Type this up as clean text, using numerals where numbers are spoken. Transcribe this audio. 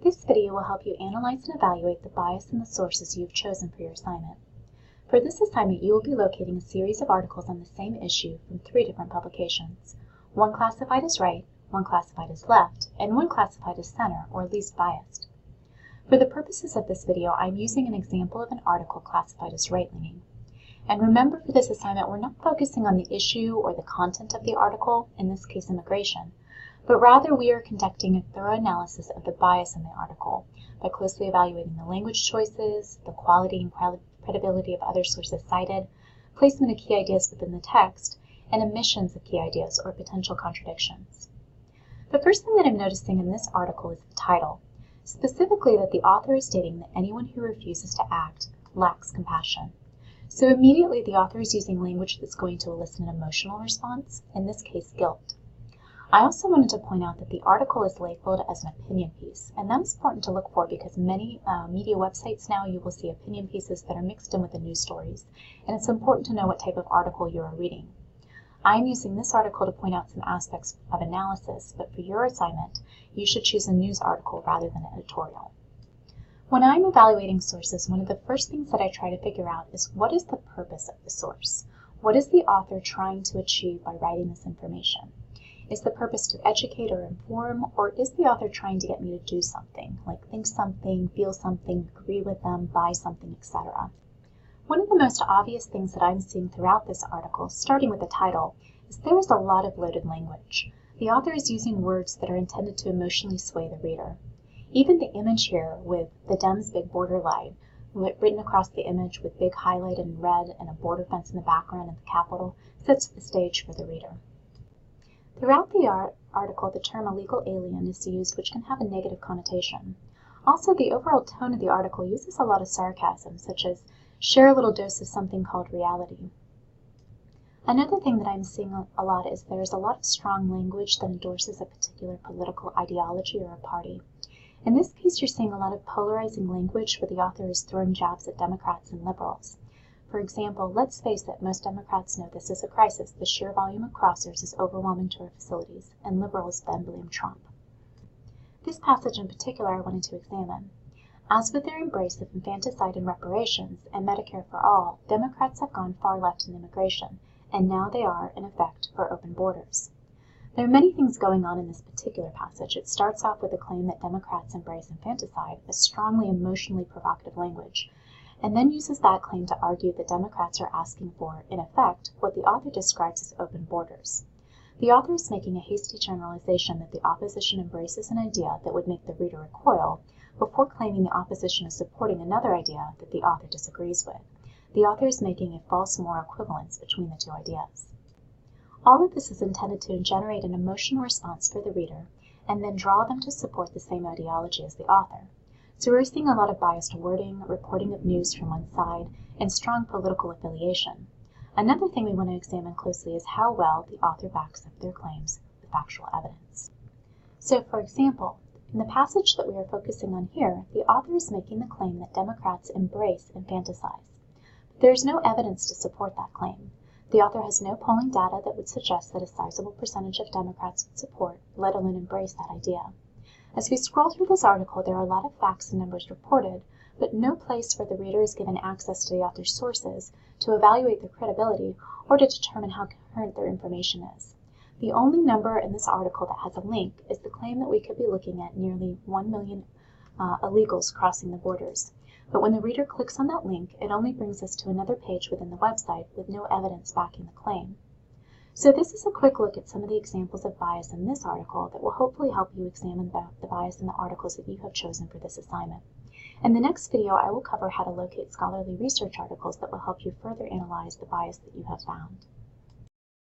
This video will help you analyze and evaluate the bias in the sources you've chosen for your assignment. For this assignment, you will be locating a series of articles on the same issue from 3 different publications, one classified as right, one classified as left, and one classified as center or least biased. For the purposes of this video, I'm using an example of an article classified as right-leaning. And remember, for this assignment, we're not focusing on the issue or the content of the article, in this case immigration, but rather we are conducting a thorough analysis of the bias in the article by closely evaluating the language choices, the quality and credibility of other sources cited, placement of key ideas within the text, and omissions of key ideas or potential contradictions. The first thing that I'm noticing in this article is the title, specifically that the author is stating that anyone who refuses to act lacks compassion. So immediately the author is using language that's going to elicit an emotional response, in this case guilt. I also wanted to point out that the article is labeled as an opinion piece, and that's important to look for because many media websites now you will see opinion pieces that are mixed in with the news stories, and it's important to know what type of article you are reading. I'm using this article to point out some aspects of analysis, but for your assignment, you should choose a news article rather than an editorial. When I'm evaluating sources, one of the first things that I try to figure out is what is the purpose of the source? What is the author trying to achieve by writing this information? Is the purpose to educate or inform, or is the author trying to get me to do something, like think something, feel something, agree with them, buy something, etc.? One of the most obvious things that I'm seeing throughout this article, starting with the title, is there is a lot of loaded language. The author is using words that are intended to emotionally sway the reader. Even the image here with the Dems' big border line, written across the image with big highlighted in red and a border fence in the background of the Capitol, sets the stage for the reader. Throughout the article, the term illegal alien is used, which can have a negative connotation. Also, the overall tone of the article uses a lot of sarcasm, such as, share a little dose of something called reality. Another thing that I'm seeing a lot is there's a lot of strong language that endorses a particular political ideology or a party. In this case, you're seeing a lot of polarizing language where the author is throwing jabs at Democrats and liberals. For example, let's face it, most Democrats know this is a crisis. The sheer volume of crossers is overwhelming to our facilities, and liberals then blame Trump. This passage in particular I wanted to examine. As with their embrace of infanticide and reparations and Medicare for all, Democrats have gone far left in immigration, and now they are, in effect, for open borders. There are many things going on in this particular passage. It starts off with the claim that Democrats embrace infanticide, a strongly emotionally provocative language, and then uses that claim to argue that Democrats are asking for, in effect, what the author describes as open borders. The author is making a hasty generalization that the opposition embraces an idea that would make the reader recoil, before claiming the opposition is supporting another idea that the author disagrees with. The author is making a false moral equivalence between the two ideas. All of this is intended to generate an emotional response for the reader, and then draw them to support the same ideology as the author. So we're seeing a lot of biased wording, reporting of news from one side, and strong political affiliation. Another thing we want to examine closely is how well the author backs up their claims with factual evidence. So, for example, in the passage that we are focusing on here, the author is making the claim that Democrats embrace infanticide. But there is no evidence to support that claim. The author has no polling data that would suggest that a sizable percentage of Democrats would support, let alone embrace that idea. As we scroll through this article, there are a lot of facts and numbers reported, but no place where the reader is given access to the author's sources to evaluate their credibility or to determine how current their information is. The only number in this article that has a link is the claim that we could be looking at nearly 1 million illegals crossing the borders. But when the reader clicks on that link, it only brings us to another page within the website with no evidence backing the claim. So this is a quick look at some of the examples of bias in this article that will hopefully help you examine the bias in the articles that you have chosen for this assignment. In the next video, I will cover how to locate scholarly research articles that will help you further analyze the bias that you have found.